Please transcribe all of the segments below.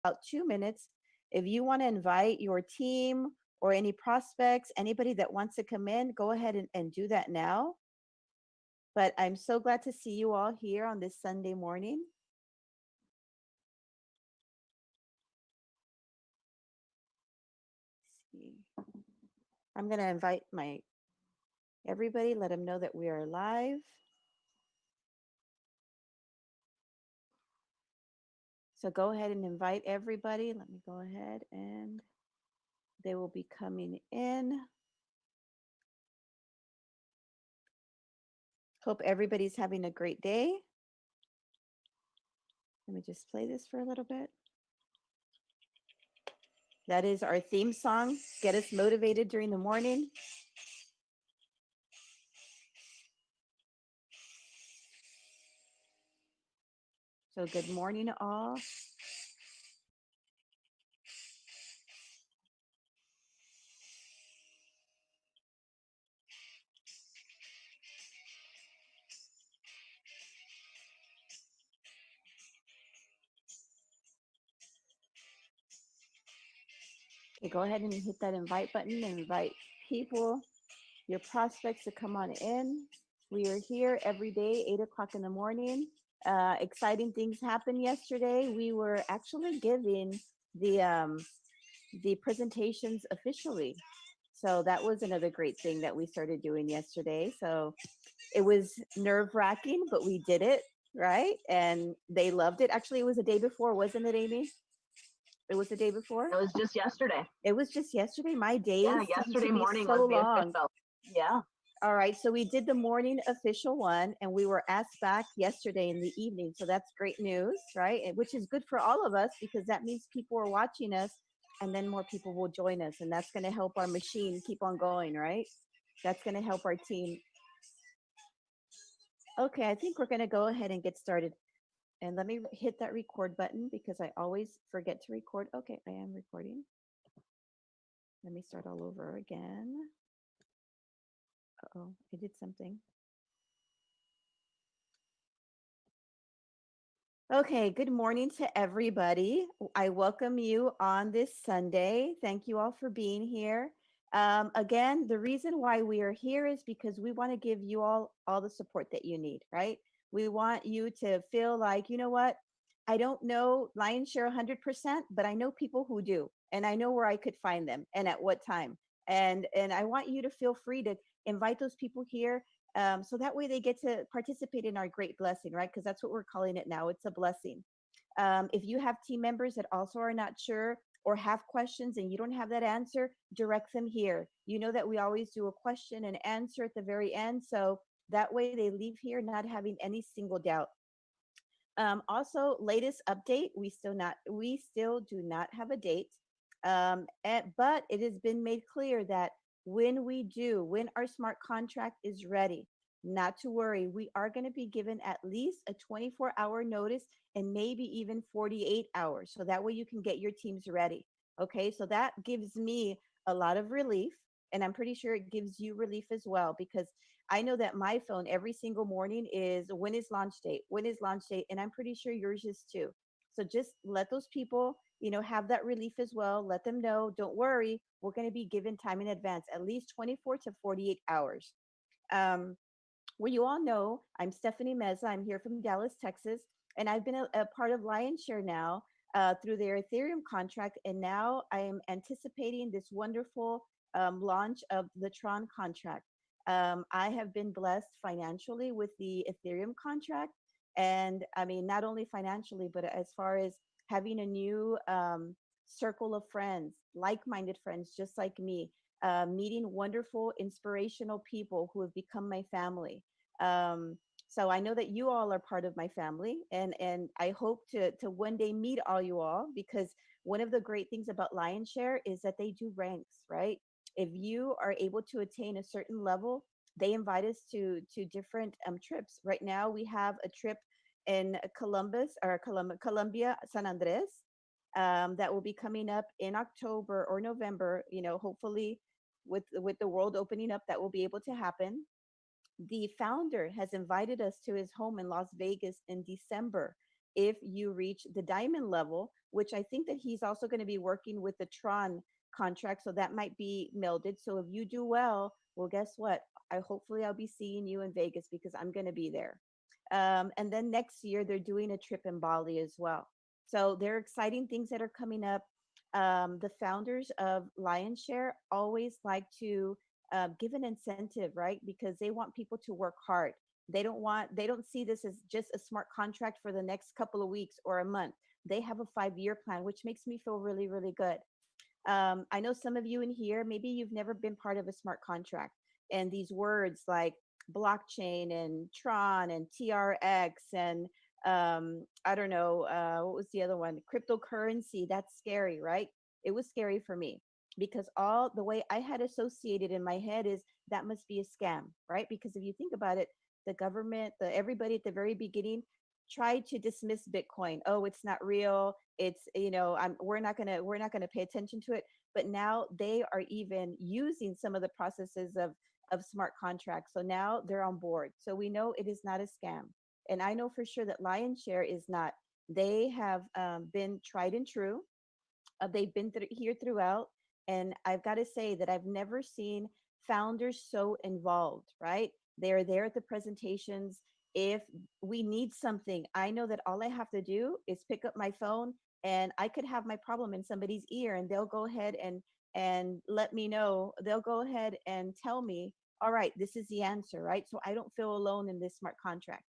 about 2 minutes. If you want to invite your team or any prospects, anybody that wants to come in, go ahead and do that now. But I'm so glad to see you all here on this Sunday morning. See. I'm going to invite my everybody, let them know that we are live. So go ahead and invite everybody. Let me go ahead and they will be coming in. Hope everybody's having a great day. Let me just play this for a little bit. That is our theme song. Get us motivated during the morning. So good morning, all. Okay, go ahead and hit that invite button and invite people, your prospects to come on in. We are here every day, 8 o'clock in the morning. Exciting things happened yesterday. We were actually giving the presentations officially. So that was another great thing that we started doing yesterday. So it was nerve-wracking, but we did it, right? And they loved it. Actually, it was the day before, wasn't it, Amy? It was the day before? It was just yesterday. It was just yesterday. My days Yeah, yesterday morning so was the long. official. Yeah. All right, so we did the morning official one, and we were asked back yesterday in the evening. So that's great news, right? Which is good for all of us because that means people are watching us, and then more people will join us, and that's going to help our machine keep on going, right? That's going to help our team. Okay, I think we're going to go ahead and get started. And let me hit that record button because I always forget to record. Okay, I am recording. Let me start all over again. Uh-oh, I did something. Okay, good morning to everybody. I welcome you on this Sunday. Thank you all for being here. Again, the reason why we are here is because we want to give you all the support that you need, right? We want you to feel like, you know what? I don't know lion's share 100%, but I know people who do, and I know where I could find them and at what time. And I want you to feel free to invite those people here, so that way they get to participate in our great blessing, right? Because that's what we're calling it now. It's a blessing. If you have team members that also are not sure or have questions and you don't have that answer, direct them here. You know that we always do a question and answer at the very end. So that way they leave here not having any single doubt. Also, latest update, we still do not have a date. But it has been made clear that when our smart contract is ready, not to worry, we are going to be given at least a 24-hour notice and maybe even 48 hours. So that way you can get your teams ready. Okay, so that gives me a lot of relief. And I'm pretty sure it gives you relief as well, because I know that my phone every single morning is when is launch date? When is launch date? And I'm pretty sure yours is too. So just let those people, have that relief as well. Let them know, don't worry, we're going to be given time in advance, at least 24 to 48 hours. Um, well, you all know, I'm Stephanie Meza. I'm here from Dallas, Texas, and I've been a part of Lionshare now through their Ethereum contract, and now I am anticipating this wonderful launch of the TRON contract. I have been blessed financially with the Ethereum contract, and I mean, not only financially, but as far as having a new circle of friends, like-minded friends, just like me, meeting wonderful, inspirational people who have become my family. Um, so I know that you all are part of my family, and I hope to one day meet all you all, because one of the great things about Lionshare is that they do ranks, right? If you are able to attain a certain level, they invite us to different trips. Right now, we have a trip in Colombia, San Andres, that will be coming up in October or November. Hopefully, with the world opening up, that will be able to happen. The founder has invited us to his home in Las Vegas in December. if you reach the diamond level, which I think that he's also going to be working with the TRON contract. So that might be melded. So if you do well, guess what? Hopefully I'll be seeing you in Vegas because I'm going to be there. And then next year they're doing a trip in Bali as well. So there are exciting things that are coming up. The founders of Lionshare always like to give an incentive, right? Because they want people to work hard. They don't see this as just a smart contract for the next couple of weeks or a month. They have a 5-year plan, which makes me feel really, really good. I know some of you in here, maybe you've never been part of a smart contract. And these words like blockchain and Tron and TRX and I don't know, what was the other one? Cryptocurrency. That's scary, right? It was scary for me because all the way I had associated in my head is that must be a scam, right? Because if you think about it, the government, everybody at the very beginning tried to dismiss Bitcoin. Oh, it's not real. It's, we're not gonna pay attention to it. But now they are even using some of the processes of smart contracts. So now they're on board. So we know it is not a scam. And I know for sure that Lionshare is not. They have been tried and true. They've been here throughout. And I've got to say that I've never seen founders so involved, right? They're there at the presentations. If we need something, I know that all I have to do is pick up my phone and I could have my problem in somebody's ear and they'll go ahead and let me know. They'll go ahead and tell me, all right, this is the answer, right? So I don't feel alone in this smart contract.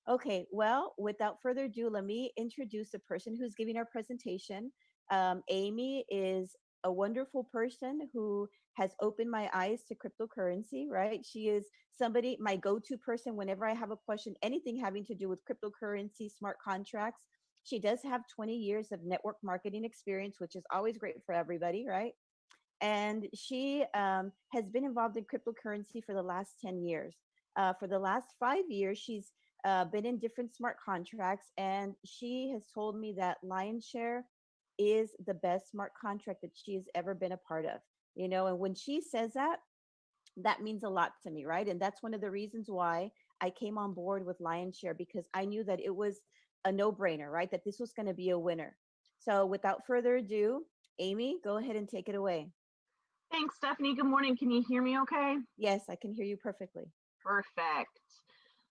Okay, well, without further ado, let me introduce the person who's giving our presentation. Amy is a wonderful person who has opened my eyes to cryptocurrency, right? She is somebody, my go-to person whenever I have a question, anything having to do with cryptocurrency, smart contracts. She does have 20 years of network marketing experience, which is always great for everybody, right? And she has been involved in cryptocurrency for the last 10 years. For the last 5 years, she's been in different smart contracts, and she has told me that Lionshare is the best smart contract that she has ever been a part of. And when she says that, that means a lot to me, right? And that's one of the reasons why I came on board with Lionshare, because I knew that it was a no-brainer, right? That this was going to be a winner. So without further ado, Amy, go ahead and take it away. Thanks, Stephanie. Good morning. Can you hear me okay? Yes, I can hear you perfectly. Perfect.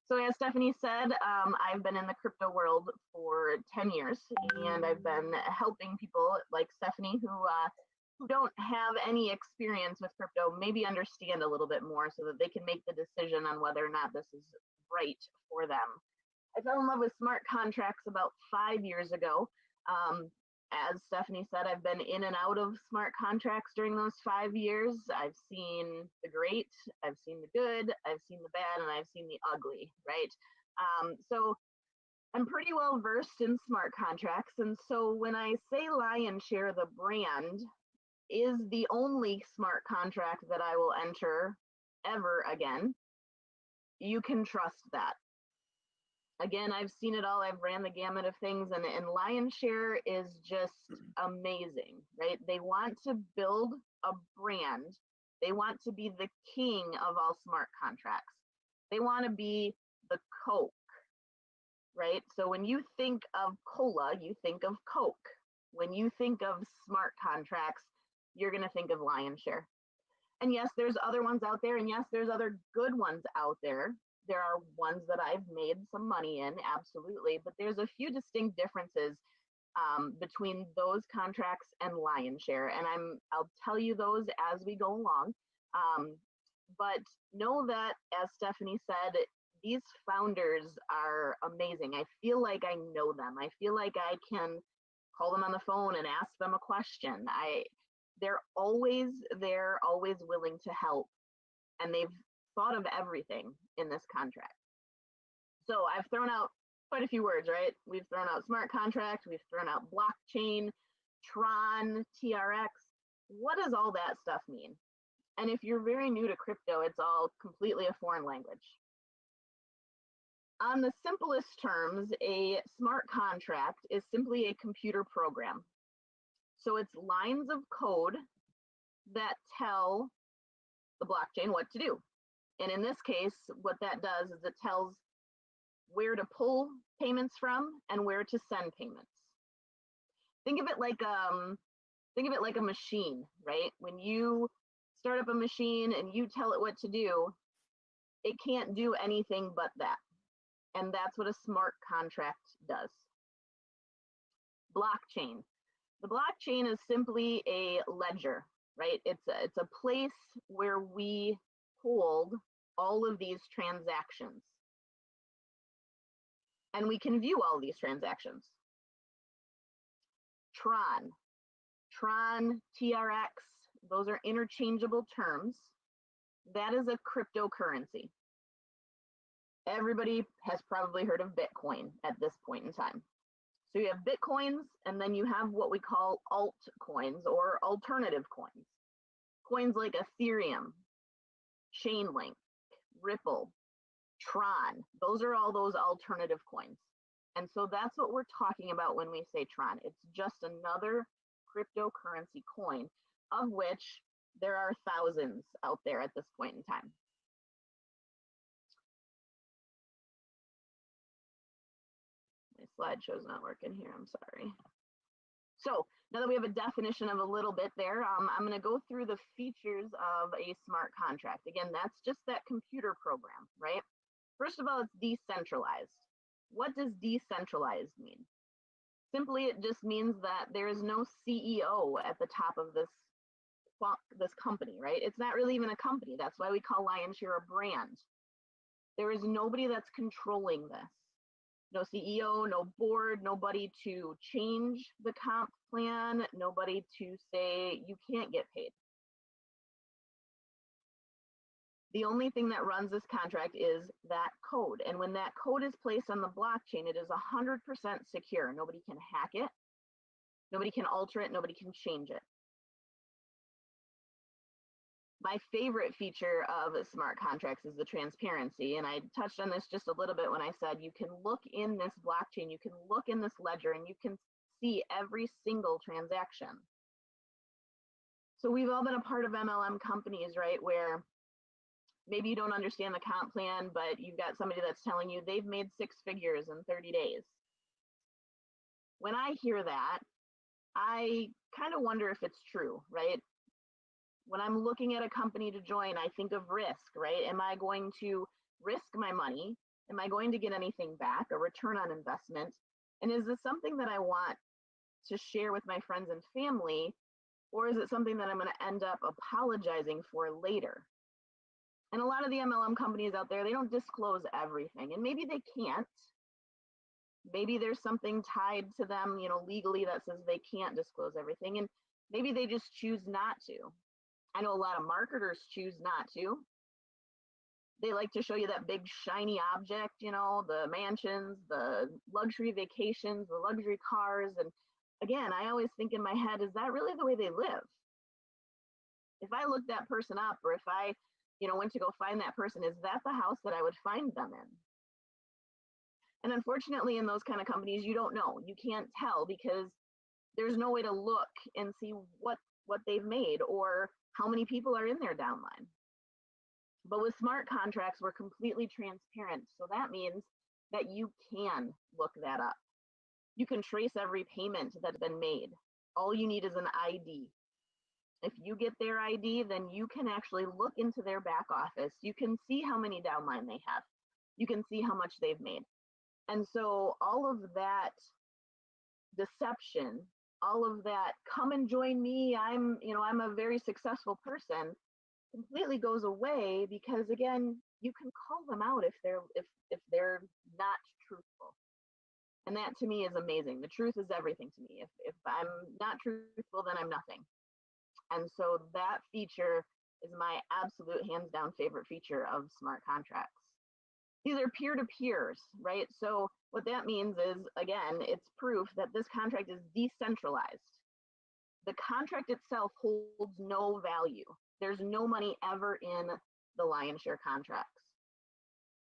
So as Stephanie said, I've been in the crypto world for 10 years, and I've been helping people like Stephanie who don't have any experience with crypto maybe understand a little bit more so that they can make the decision on whether or not this is right for them. I fell in love with smart contracts about 5 years ago. As Stephanie said, I've been in and out of smart contracts during those 5 years. I've seen the great, I've seen the good, I've seen the bad, and I've seen the ugly, right? So I'm pretty well versed in smart contracts. And so when I say Lionshare, the brand, is the only smart contract that I will enter ever again, you can trust that. Again, I've seen it all. I've ran the gamut of things, and Lionshare is just amazing, right? They want to build a brand. They want to be the king of all smart contracts. They want to be the Coke, right? So when you think of cola, you think of Coke. When you think of smart contracts, you're going to think of Lionshare. And yes, there's other ones out there, and yes, there's other good ones out there. There are ones that I've made some money in, absolutely, but there's a few distinct differences between those contracts and Lionshare, and I'll tell you those as we go along. But know that, as Stephanie said, these founders are amazing. I feel like I know them. I feel like I can call them on the phone and ask them a question. They're always there, always willing to help, and they've thought of everything in this contract. So I've thrown out quite a few words, right? We've thrown out smart contract, we've thrown out blockchain, TRON, TRX. What does all that stuff mean? And if you're very new to crypto, it's all completely a foreign language. On the simplest terms, a smart contract is simply a computer program. So it's lines of code that tell the blockchain what to do. And in this case, what that does is it tells where to pull payments from and where to send payments. Think of it like a machine, right? When you start up a machine and you tell it what to do, it can't do anything but that. And that's what a smart contract does. Blockchain. The blockchain is simply a ledger, right? It's a place where we hold all of these transactions. And we can view all these transactions. TRON, TRX, those are interchangeable terms. That is a cryptocurrency. Everybody has probably heard of Bitcoin at this point in time. So you have Bitcoins, and then you have what we call altcoins or alternative coins. Coins like Ethereum, Chainlink, Ripple, TRON. Those are all those alternative coins. And so that's what we're talking about when we say TRON. It's just another cryptocurrency coin, of which there are thousands out there at this point in time. My slideshow's not working here, I'm sorry. So now that we have a definition of a little bit there, I'm going to go through the features of a smart contract. Again, that's just that computer program, right? First of all, it's decentralized. What does decentralized mean? Simply, it just means that there is no CEO at the top of this company, right? It's not really even a company. That's why we call Lionshare a brand. There is nobody that's controlling this. No CEO, no board, nobody to change the comp plan, nobody to say you can't get paid. The only thing that runs this contract is that code. And when that code is placed on the blockchain, it is 100% secure. Nobody can hack it. Nobody can alter it. Nobody can change it. My favorite feature of smart contracts is the transparency. And I touched on this just a little bit when I said you can look in this blockchain, you can look in this ledger, and you can see every single transaction. So we've all been a part of MLM companies, right, where maybe you don't understand the comp plan, but you've got somebody that's telling you they've made 6 figures in 30 days. When I hear that, I kind of wonder if it's true, right? When I'm looking at a company to join, I think of risk, right? Am I going to risk my money? Am I going to get anything back, a return on investment? And is this something that I want to share with my friends and family? Or is it something that I'm going to end up apologizing for later? And a lot of the MLM companies out there, they don't disclose everything. And maybe they can't. Maybe there's something tied to them, legally that says they can't disclose everything. And maybe they just choose not to. I know a lot of marketers choose not to. They like to show you that big shiny object, the mansions, the luxury vacations, the luxury cars. And again, I always think in my head, is that really the way they live? If I looked that person up, or if I, went to go find that person, is that the house that I would find them in? And unfortunately, in those kind of companies, you don't know. You can't tell because there's no way to look and see what they've made or how many people are in their downline. But with smart contracts, we're completely transparent. So that means that you can look that up. You can trace every payment that's been made. All you need is an ID. If you get their ID, then you can actually look into their back office. You can see how many downline they have. You can see how much they've made. And so all of that deception, all of that, come and join me, I'm a very successful person, completely goes away because again, you can call them out if they're not truthful. And that to me is amazing. The truth is everything to me. If I'm not truthful, then I'm nothing. And so that feature is my absolute hands down favorite feature of smart contracts. These are peer-to-peers, right? So what that means is, again, it's proof that this contract is decentralized. The contract itself holds no value. There's no money ever in the Lionshare contracts.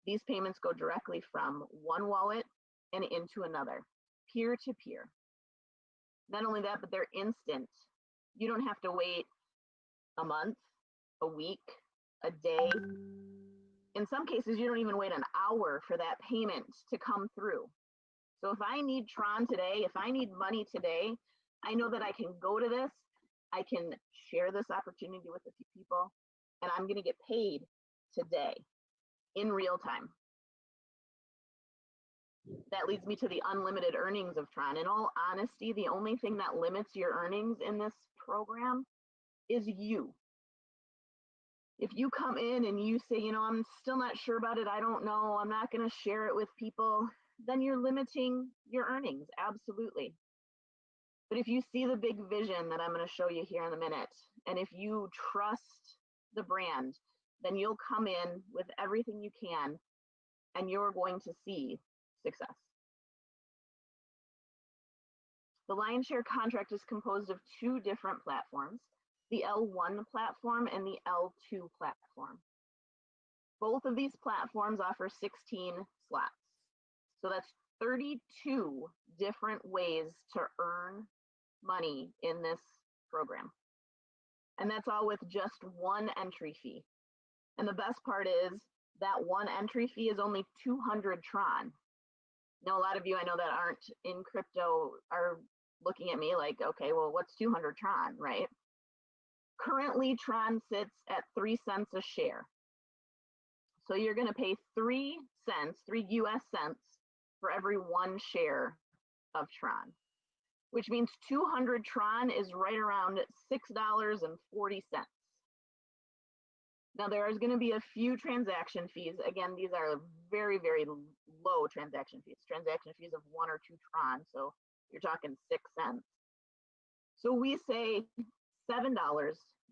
These payments go directly from one wallet and into another, peer-to-peer. Not only that, but they're instant. You don't have to wait a month, a week, a day. In some cases, you don't even wait an hour for that payment to come through. So if I need Tron today, if I need money today, I know that I can go to this, I can share this opportunity with a few people, and I'm going to get paid today in real time. That leads me to the unlimited earnings of Tron. In all honesty, the only thing that limits your earnings in this program is you. If you come in and you say, you know, I'm still not sure about it, I don't know, I'm not going to share it with people, then you're limiting your earnings, absolutely. But if you see the big vision that I'm going to show you here in a minute, and if you trust the brand, then you'll come in with everything you can, and you're going to see success. The lion's share contract is composed of two different platforms, the L1 platform and the L2 platform. Both of these platforms offer 16 slots. So that's 32 different ways to earn money in this program. And that's all with just one entry fee. And the best part is that one entry fee is only 200 Tron. Now, a lot of you I know that aren't in crypto are looking at me like, okay, well, what's 200 Tron, right? Currently, Tron sits at 3 cents a share. So you're going to pay 3 cents, 3 US cents for every 1 share of Tron, which means 200 Tron is right around $6.40. Now there is going to be a few transaction fees. Again, these are very, very low transaction fees of 1 or 2 Tron. So you're talking 6 cents. So we say $7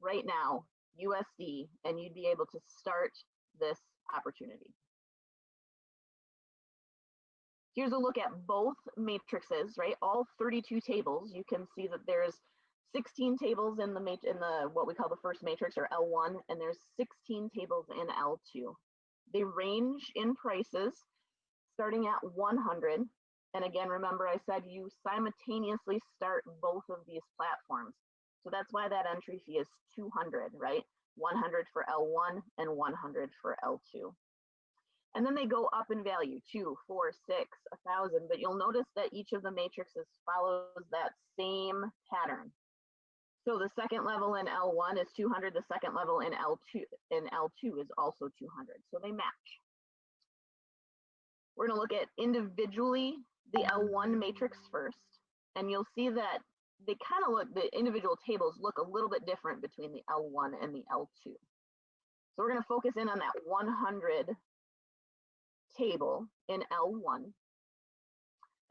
right now, USD, and you'd be able to start this opportunity. Here's a look at both matrices, right? All 32 tables. You can see that there's 16 tables in the what we call the first matrix, or L1, and there's 16 tables in L2. They range in prices starting at 100. And again, remember I said you simultaneously start both of these platforms. So that's why that entry fee is 200, right? 100 for L1 and 100 for L2. And then they go up in value, 2, 4, 6, 1,000. But you'll notice that each of the matrices follows that same pattern. So the second level in L1 is 200. The second level in L2 is also 200. So they match. We're going to look at individually the L1 matrix first, and you'll see that they kind of look, the individual tables look a little bit different between the L1 and the L2. So we're going to focus in on that 100 table in L1,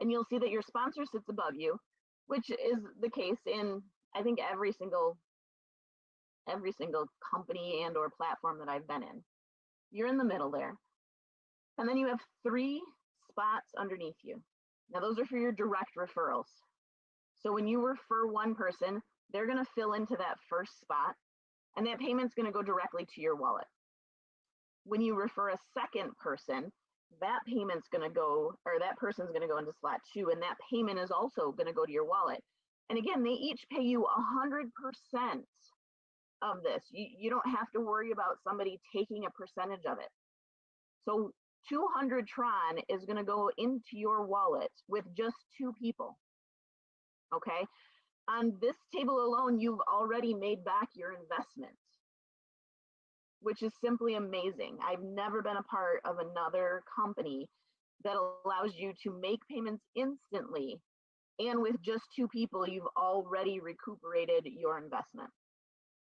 and you'll see that your sponsor sits above you, which is the case in, I think, every single company and or platform that I've been in. You're in the middle there. And then you have 3 spots underneath you. Now those are for your direct referrals. So when you refer one person, they're going to fill into that first spot, and that payment's going to go directly to your wallet. When you refer a second person, that payment's going to go, or that person's going to go into slot 2, and that payment is also going to go to your wallet. And again, they each pay you 100% of this. You don't have to worry about somebody taking a percentage of it. So 200 Tron is going to go into your wallet with just 2 people. Okay. On this table alone, you've already made back your investment, which is simply amazing. I've never been a part of another company that allows you to make payments instantly, and with just 2 people, you've already recuperated your investment.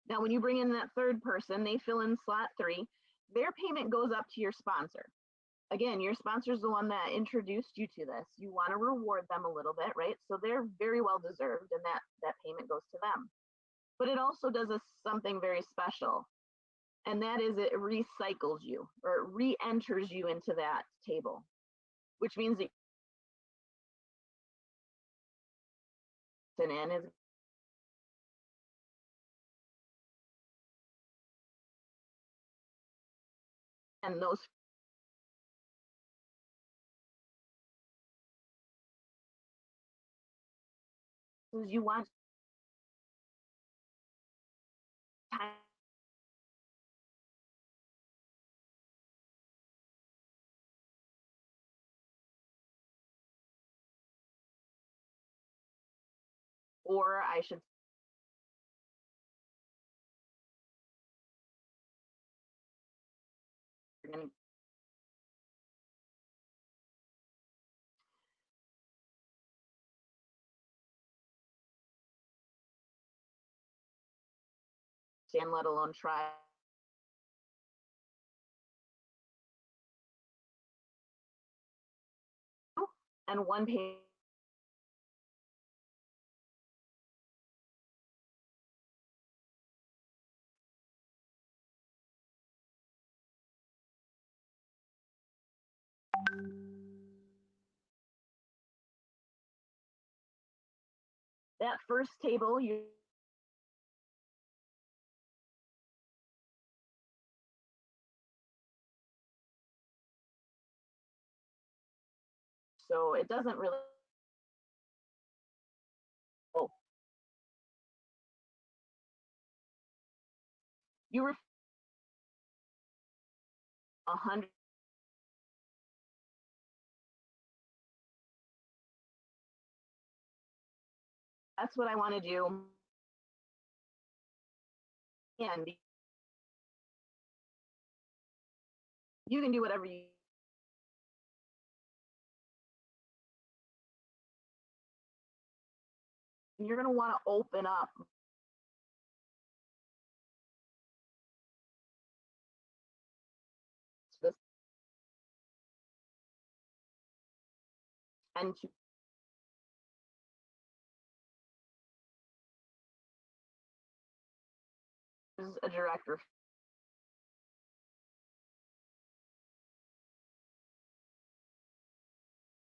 Now, when you bring in that third person, they fill in slot 3, their payment goes up to your sponsor. Again, your sponsor is the one that introduced you to this. You want to reward them a little bit, right? So they're very well deserved, and that payment goes to them. But it also does something very special, and that is it recycles you, or it re-enters you into that table, which means that in is and those you want time or I should gonna stand, let alone try. And one page. That first table, so it doesn't really. Oh, you were 100. That's what I want to do. And you can do whatever you. You're going to want to open up this and to use a director.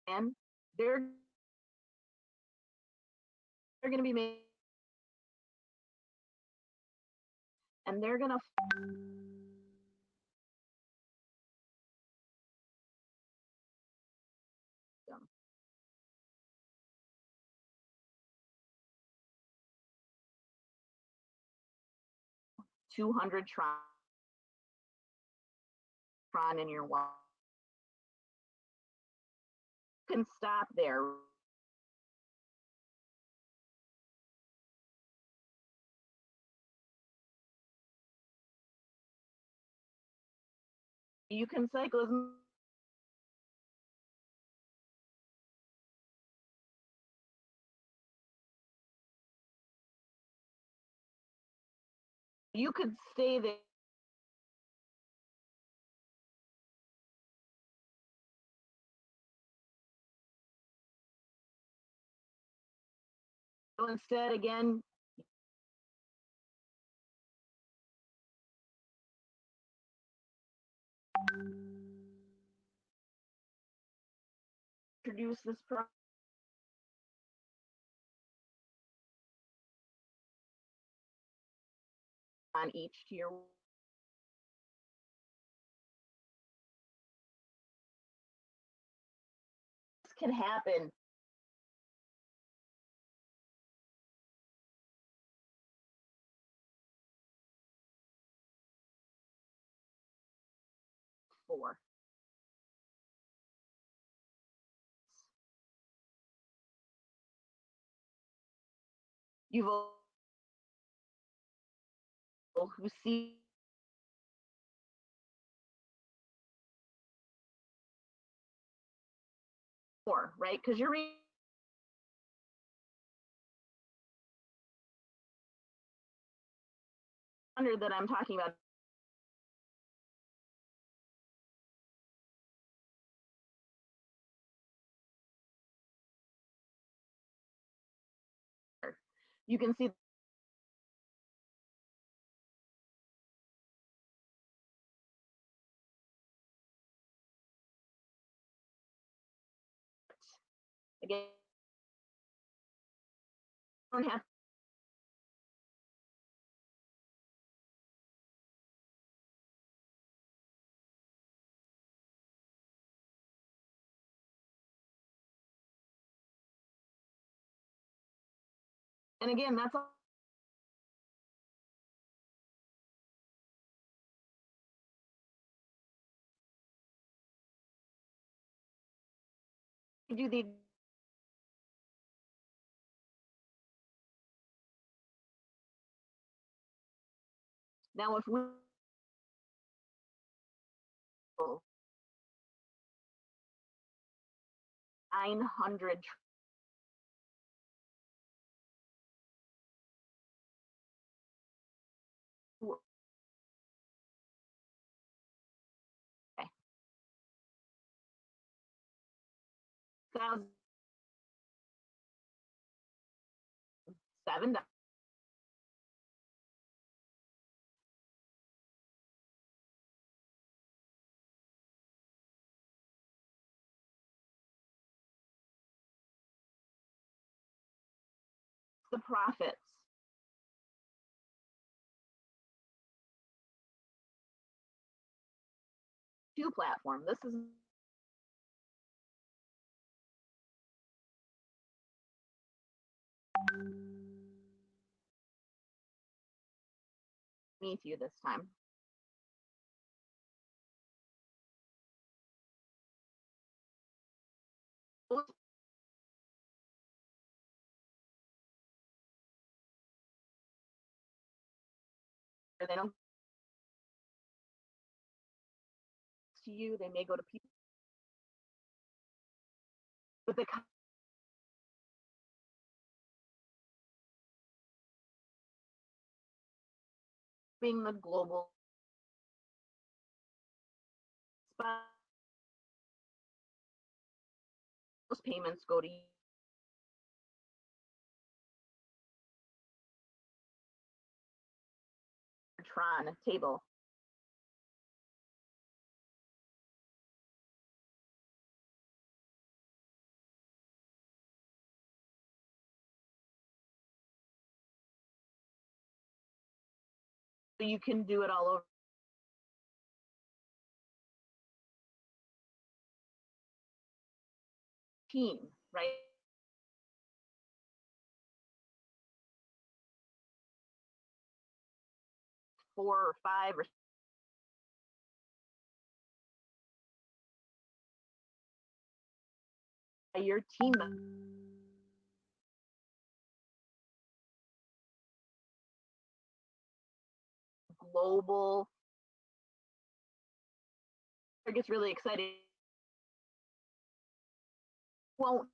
And they're going to be made, and they're going to 200 TRON in your wall. You can stop there. You can cycle as you could stay there. So instead, again, introduce this program on each tier. This can happen. For you've who see more, right? Because you're under that I'm talking about. You can see again. Don't have. And again, that's all. Do the Now, if we 900 thousand $7 the profits. Two platform. This is me to you this time. They don't to you. They may go to people, but the being the global spot, those payments go to you. TRON table. So you can do it all over. Team, right? Four or five or your team global. It gets really exciting. Won't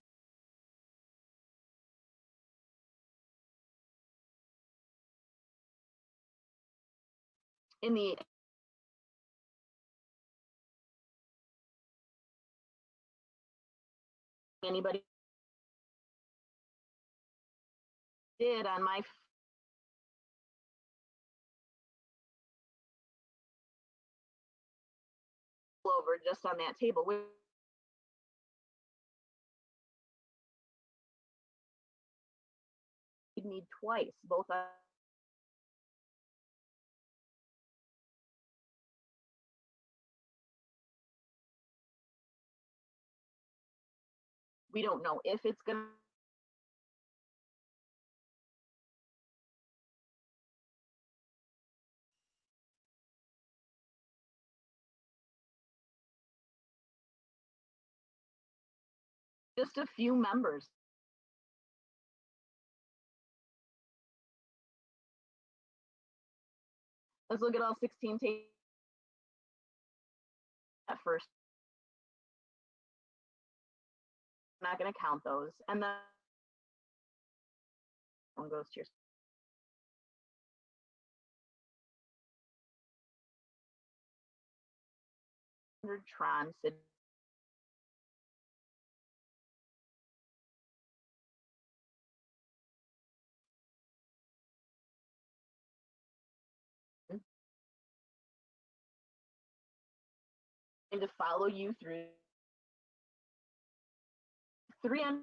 in the anybody did on my over just on that table. We need twice, both we don't know if it's gonna just a few members. Let's look at all 16 tables at first. I'm not going to count those. And then one goes to your TRON. And to follow you through 300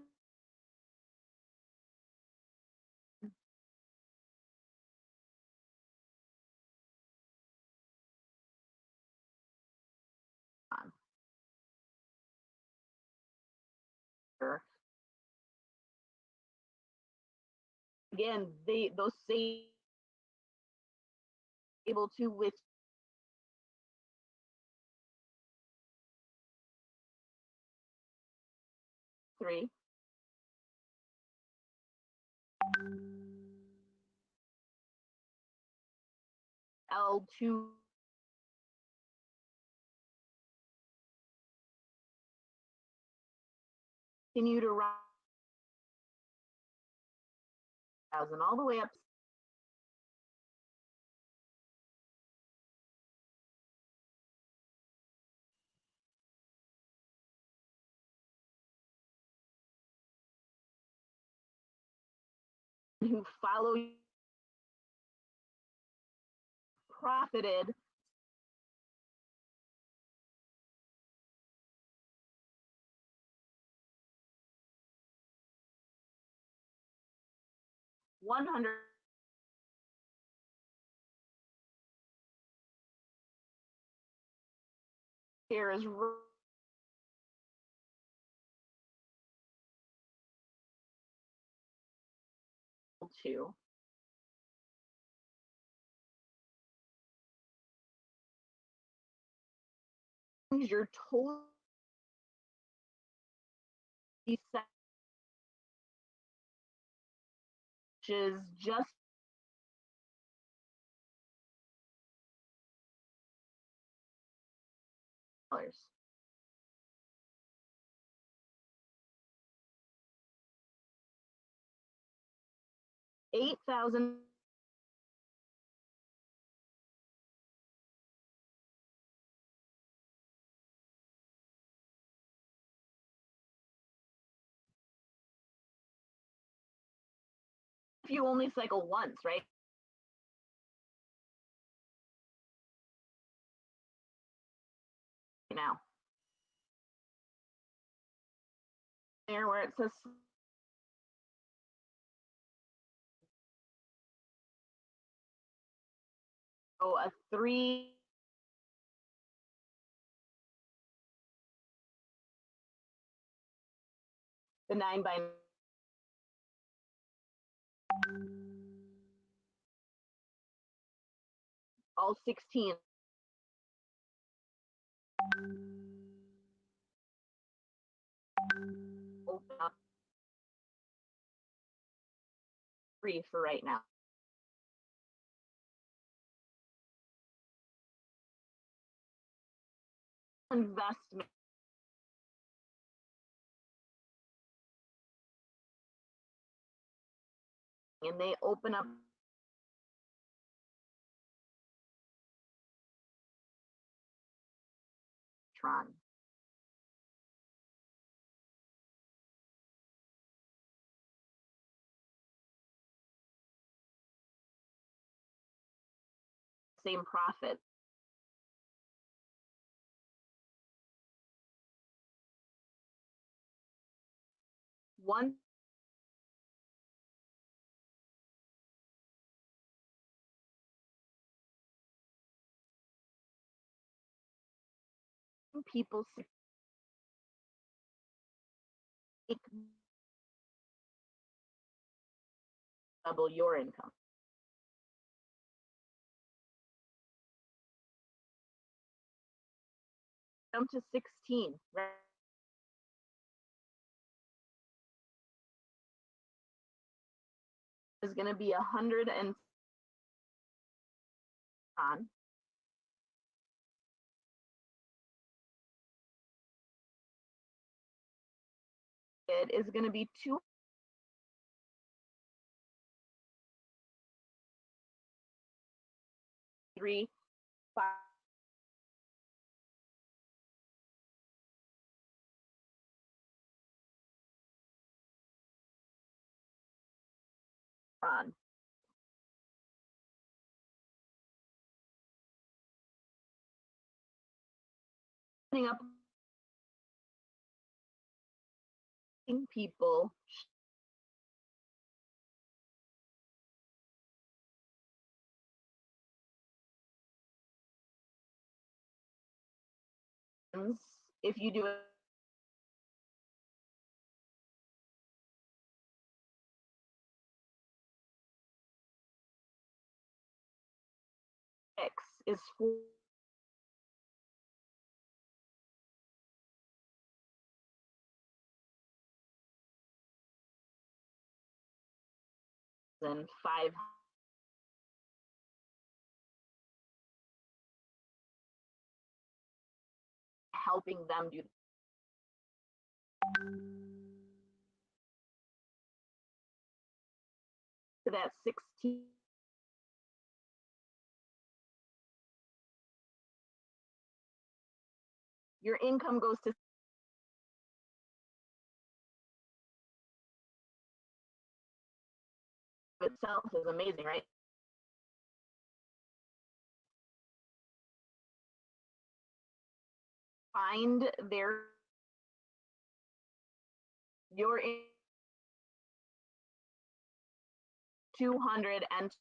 again, those same able to with 3 L2 continue to rise all the way up who follow profited $100 shares to your total is just dollars. 8,000 if you only cycle once, right? Now, there where it says so a 3 the 9 by all 16 open up free for right now. Investment and they open up TRON. Same profit. One people double your income. Jump to 16, right? Is going to be 100 and on. It is going to be 2, 3, 5. On. Up people if you do it X is 4 and 5 helping them do that 16. Your income goes to itself is amazing, right? Find your 200 and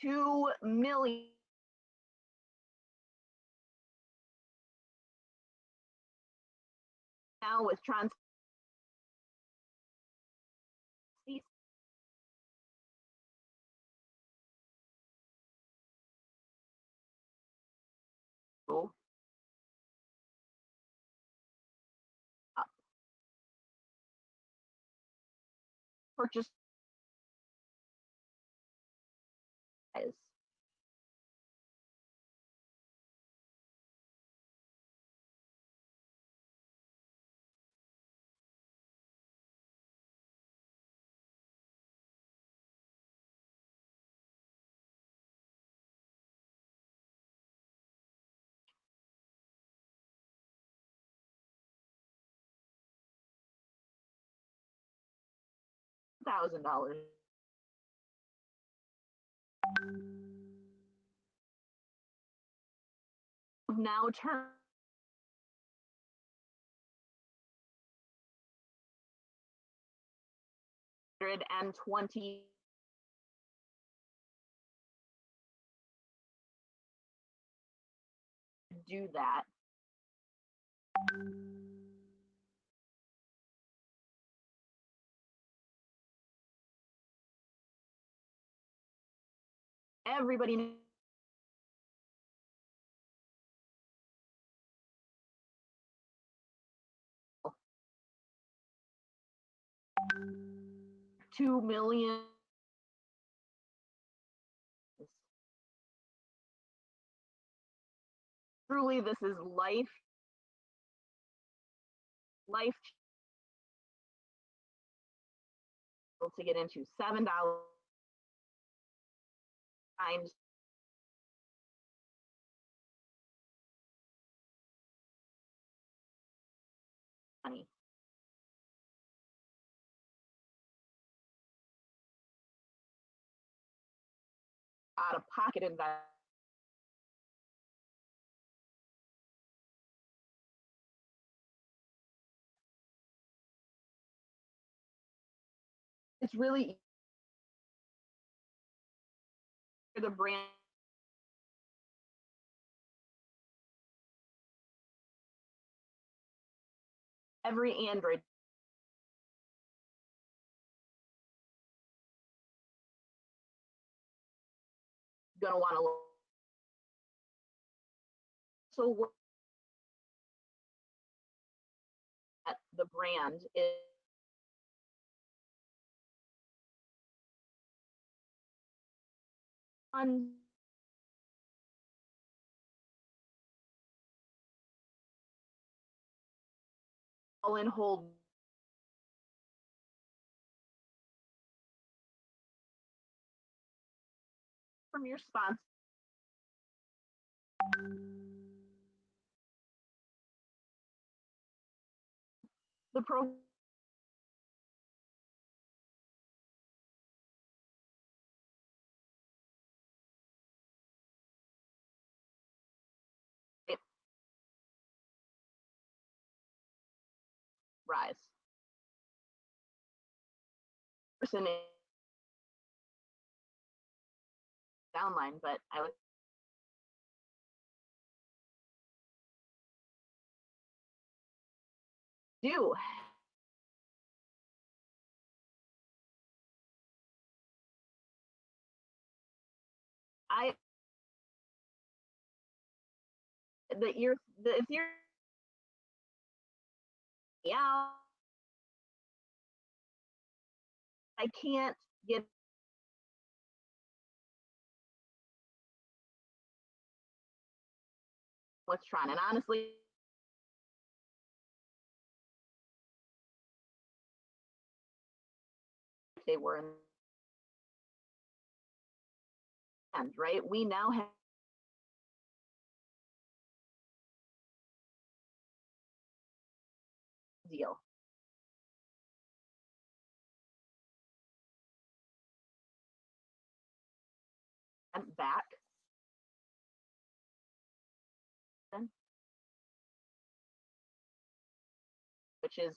2 million now with TRON. Purchase size. $1,000. Now turn and 20 do that. Everybody knows 2 million. Truly, this is life to get into. $7 times money. Out of pocket investment. It's really the brand. Every Android gonna want to. So the brand is on and hold from your sponsor. The pro rise. Person downline, but I would do. I the ear the if you're yeah, I can't get with TRON. And honestly, they were in the end, right? We now have a deal back, which is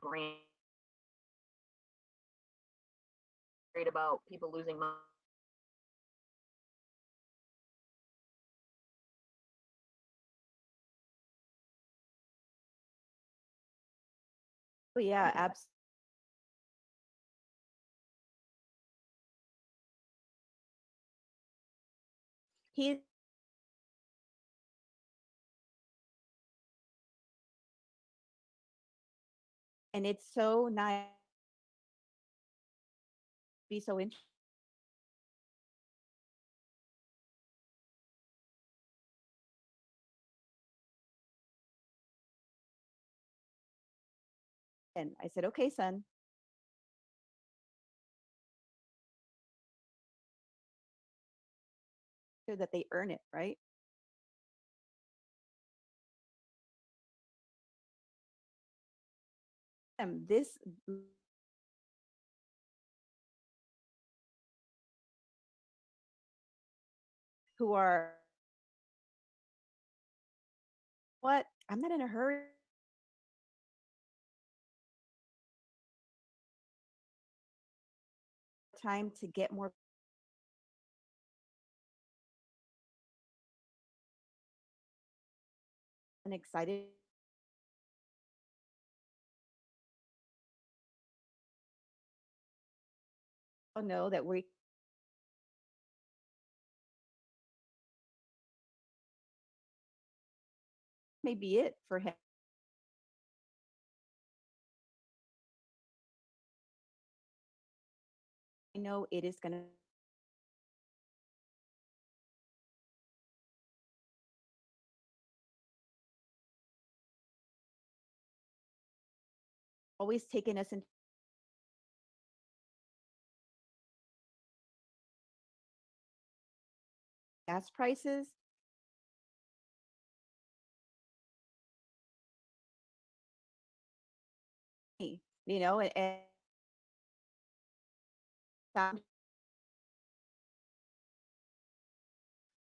brand about people losing money. Oh, yeah, absolutely. He and it's so nice to be so interesting. And I said, okay, son, so that they earn it, right? This who are what? I'm not in a hurry. Time to get more and excited. I know that we may be it for him. I know it is going to. Always taking us into gas prices. You know, and found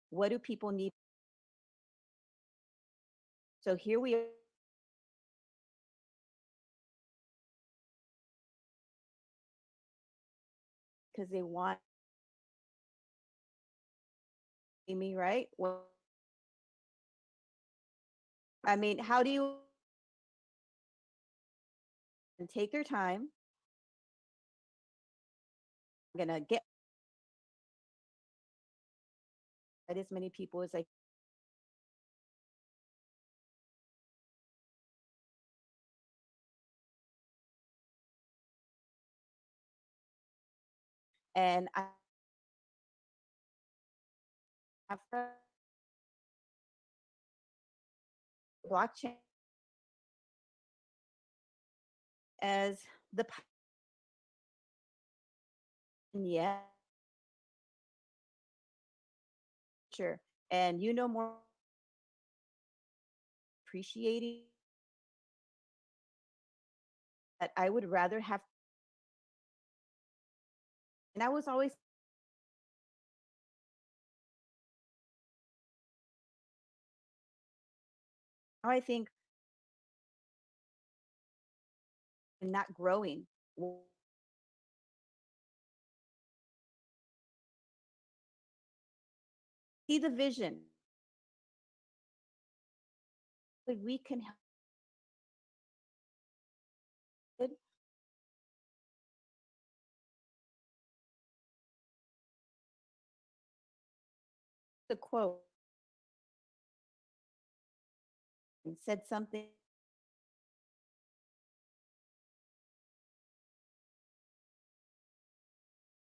what do people need? So here we are because they want me, right? Well, I mean, how do you take their time? I'm gonna get as many people as I and I have the blockchain as the yeah, sure. And you know more appreciating that I would rather have and I was always I think not growing. See the vision. We can help the quote and said something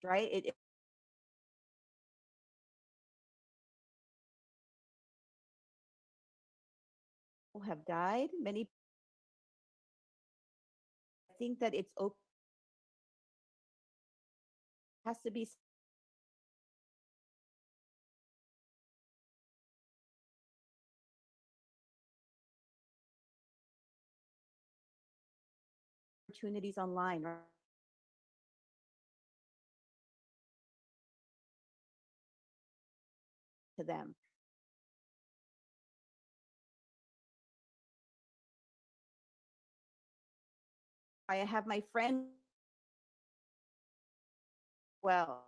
right. It people have died. Many think that it's open, has to be opportunities online to them. I have my friend, well,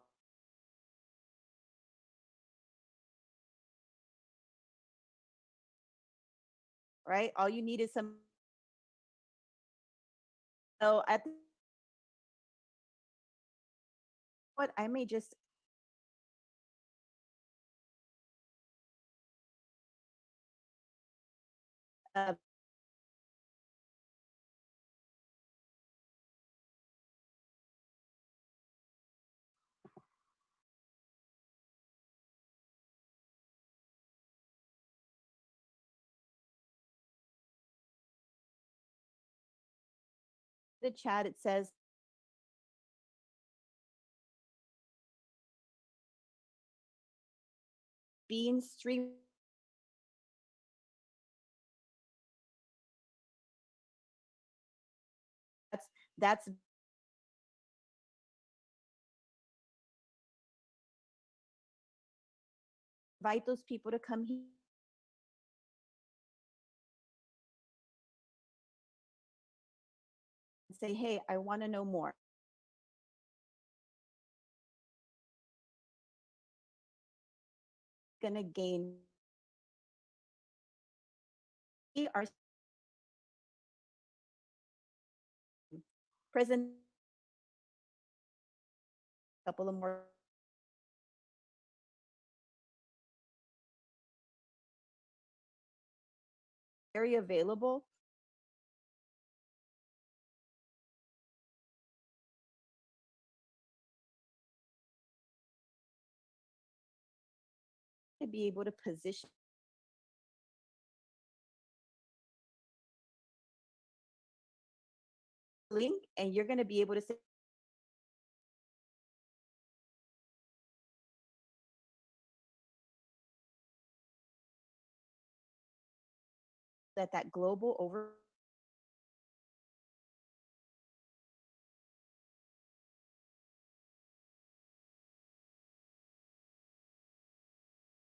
right? All you need is some. So at what I may just uh, the chat. It says being streamed. That's invite those people to come here and say, hey, I want to know more. Gonna gain. We are present. A couple of more very available to be able to position link, and you're going to be able to that global over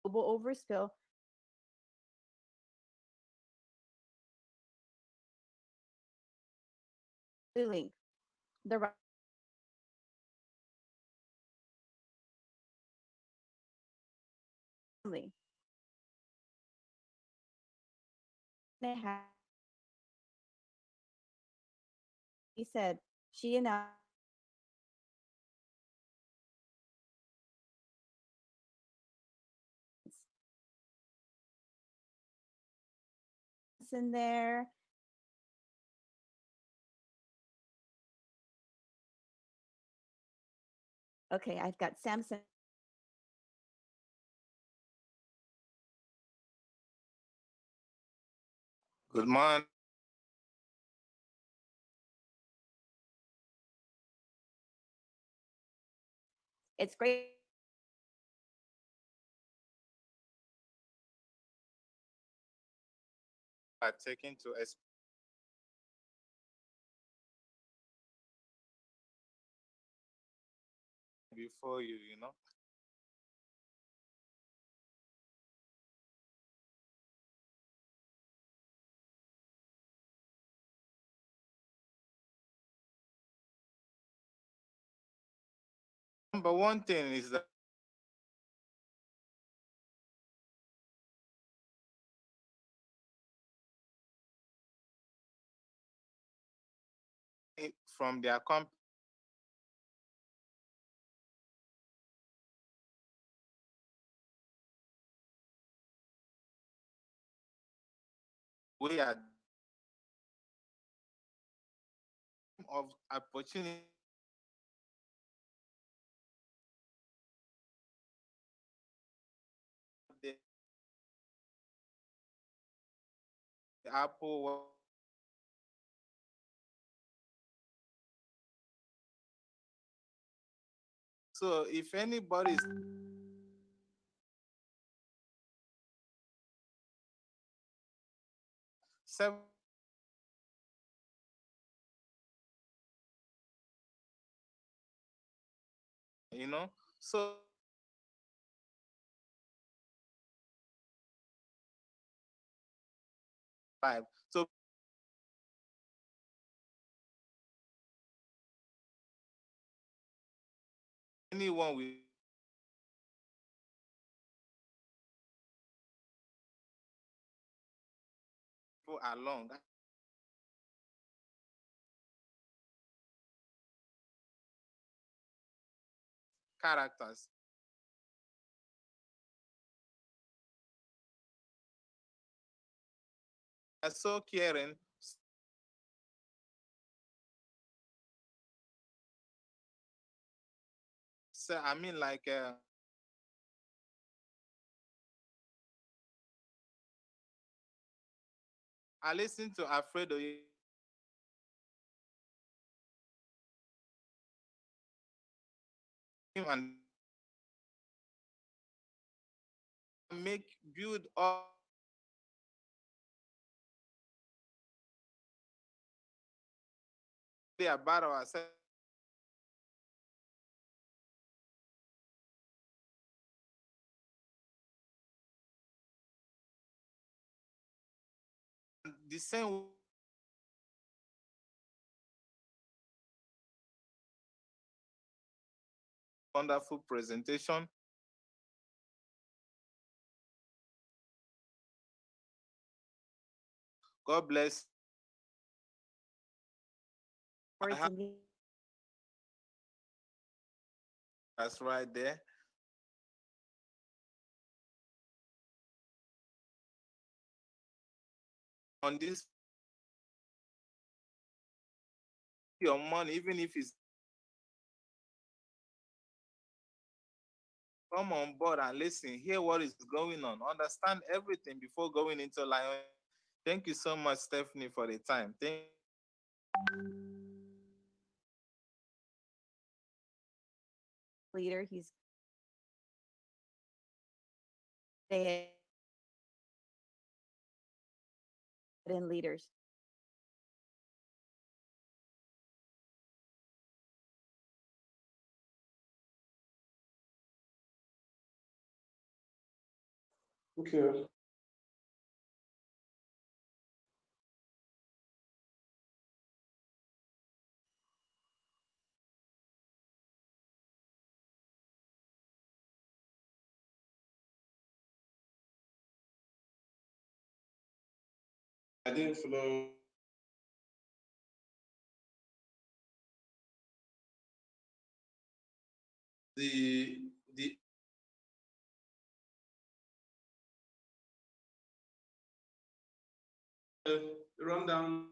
global overspill link the right family. He said she announced in there. Okay, I've got Samson Good morning. it's great Taking to before you. Number one thing is that from their company, we are of opportunity. They Apple. So if anybody's seven, so five. So anyone will go along characters. They're so caring. So I mean, like I listened to Alfredo and make build up about ourselves. The same wonderful presentation. God bless. That's right there. On this, your money, even if it's come on board and listen, hear what is going on, understand everything before going into Lion. Thank you so much, Stephanie, for the time. Leader, he's in leaders. Okay. I didn't follow the rundown.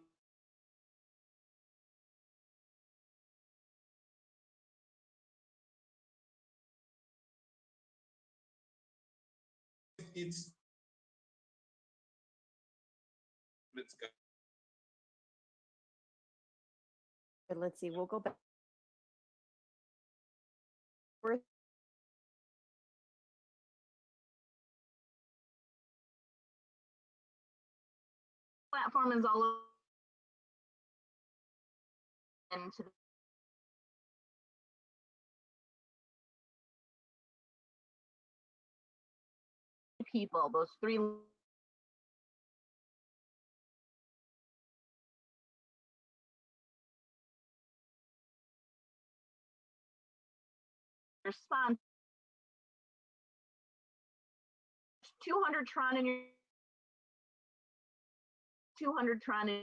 It's let's go. But let's see, we'll go back. Platform is all into people, those three respond 200 TRON in your 200 TRON in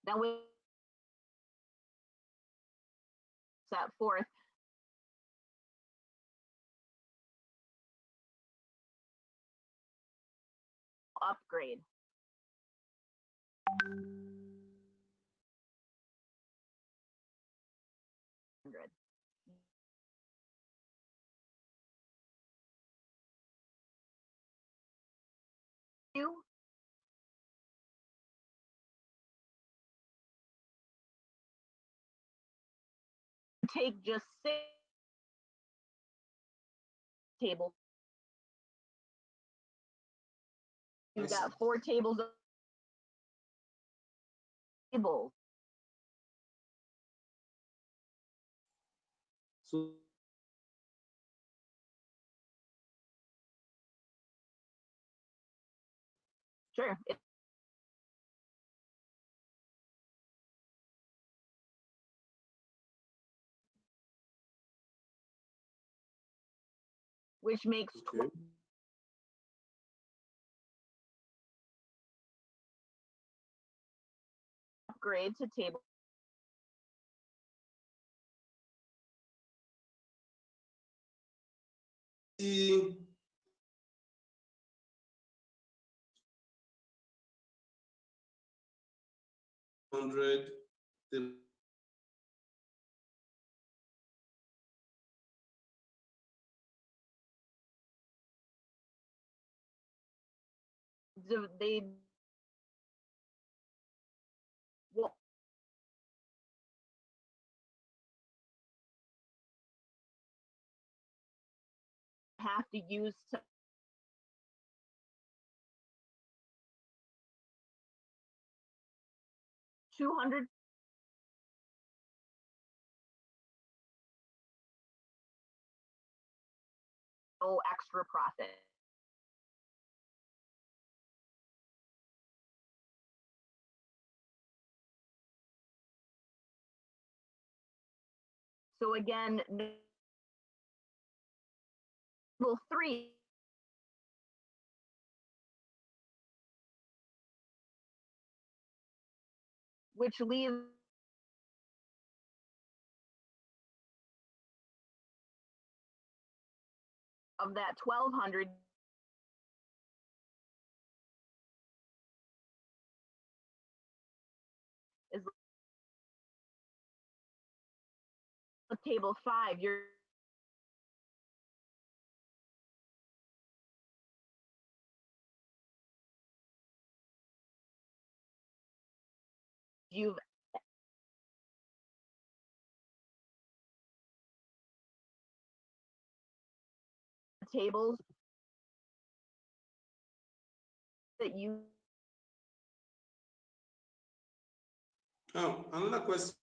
that way that forth upgrade. take just 6 tables, you've got 4 tables of tables. So Sure. Which makes okay. upgrade to table. See, 100. They will have to use 200 extra profit. So again, table 3 which leaves of that 1200 is table 5. You've tables that Another question.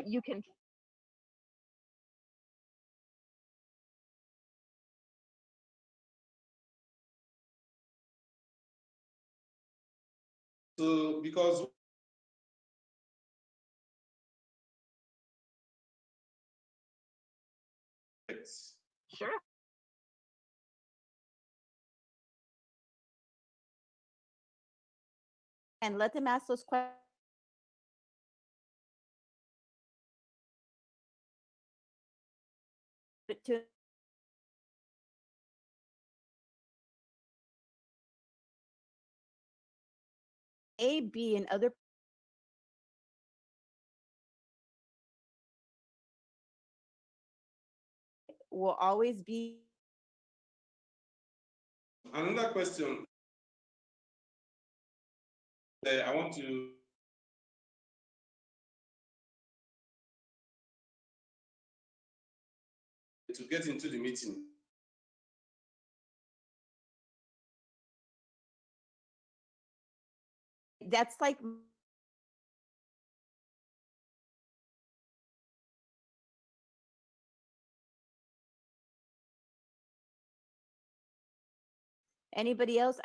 you can So because sure. And let them ask those questions. To A, B, and other will always be. another question. I want to get into the meeting. That's like anybody else.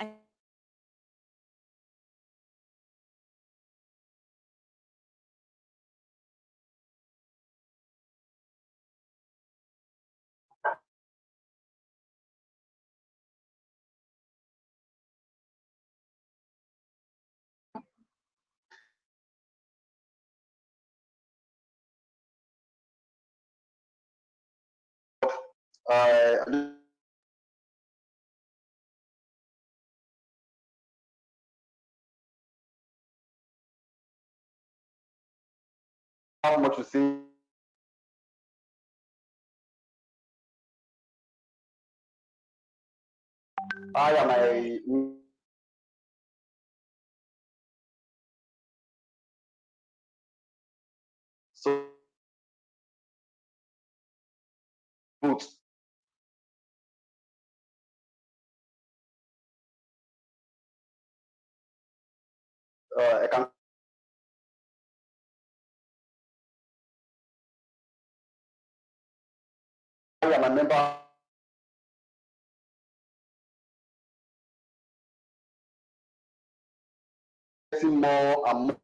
Not much to say. I am Right. a so good. I can I am a member more and more.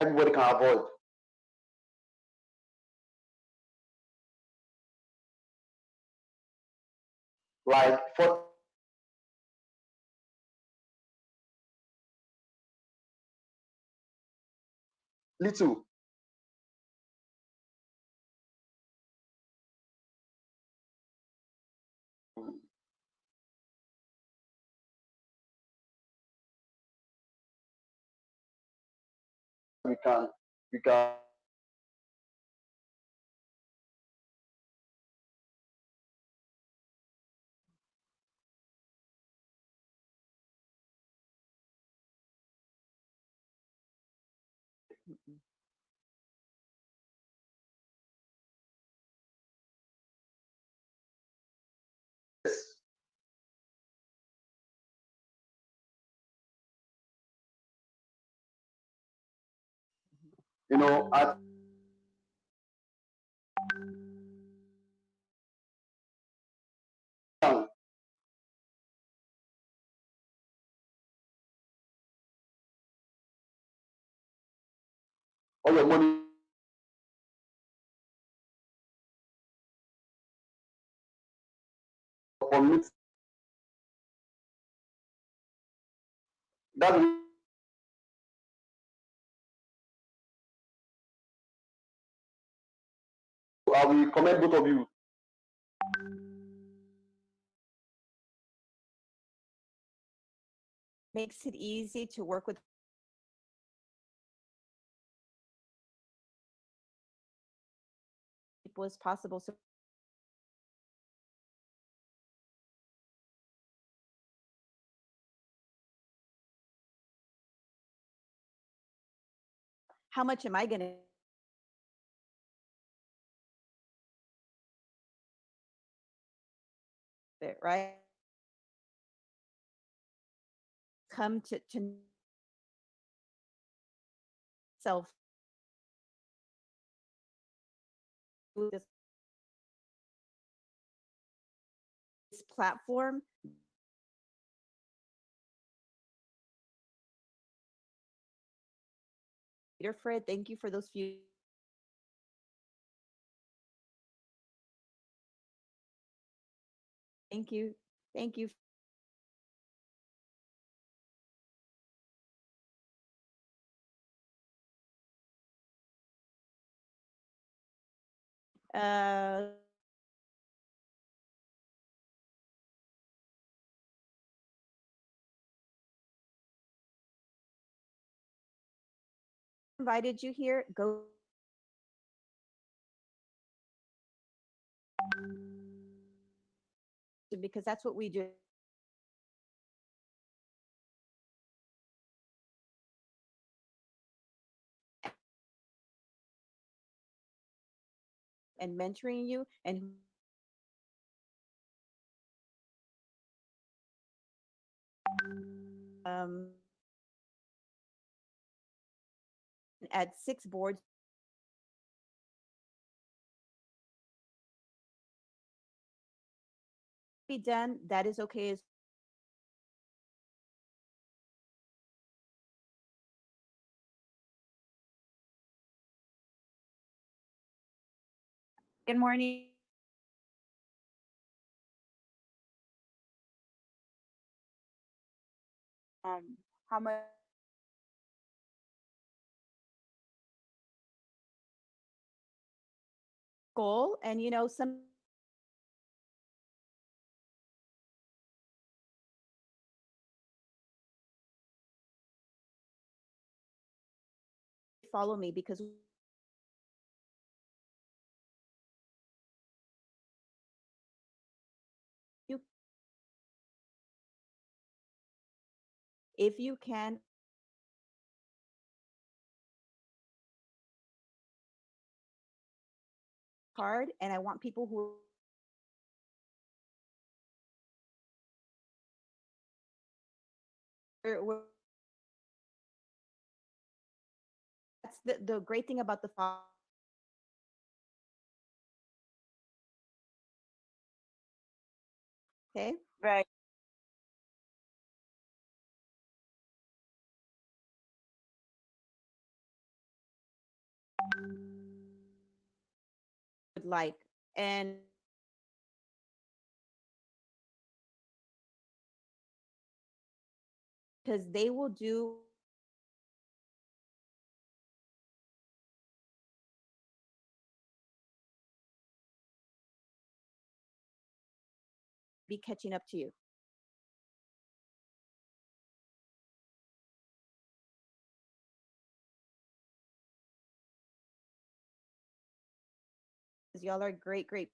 Everybody can avoid. Like for little, we can we can Mm-mm. yes, you know, at all your money commit that I will commend both of you. Makes it easy to work with people as possible. So how much am I going to fit, right? Come to self this platform. Peter Fred, thank you for those few. Thank you. Thank you. Uh, invited you here. Go because that's what we do. And mentoring you and um, at 6 boards be done. That is okay as good morning. How much goal and some follow me because If you can, card, and I want people who are, that's the great thing about the okay. Right. Would like, and because they will do be catching up to you. Because y'all are great, great.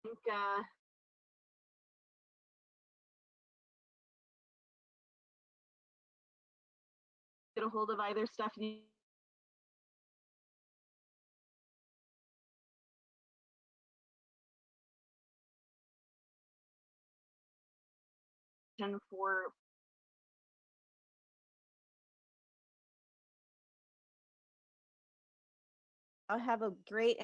I think get a hold of either Stephanie for I'll have a great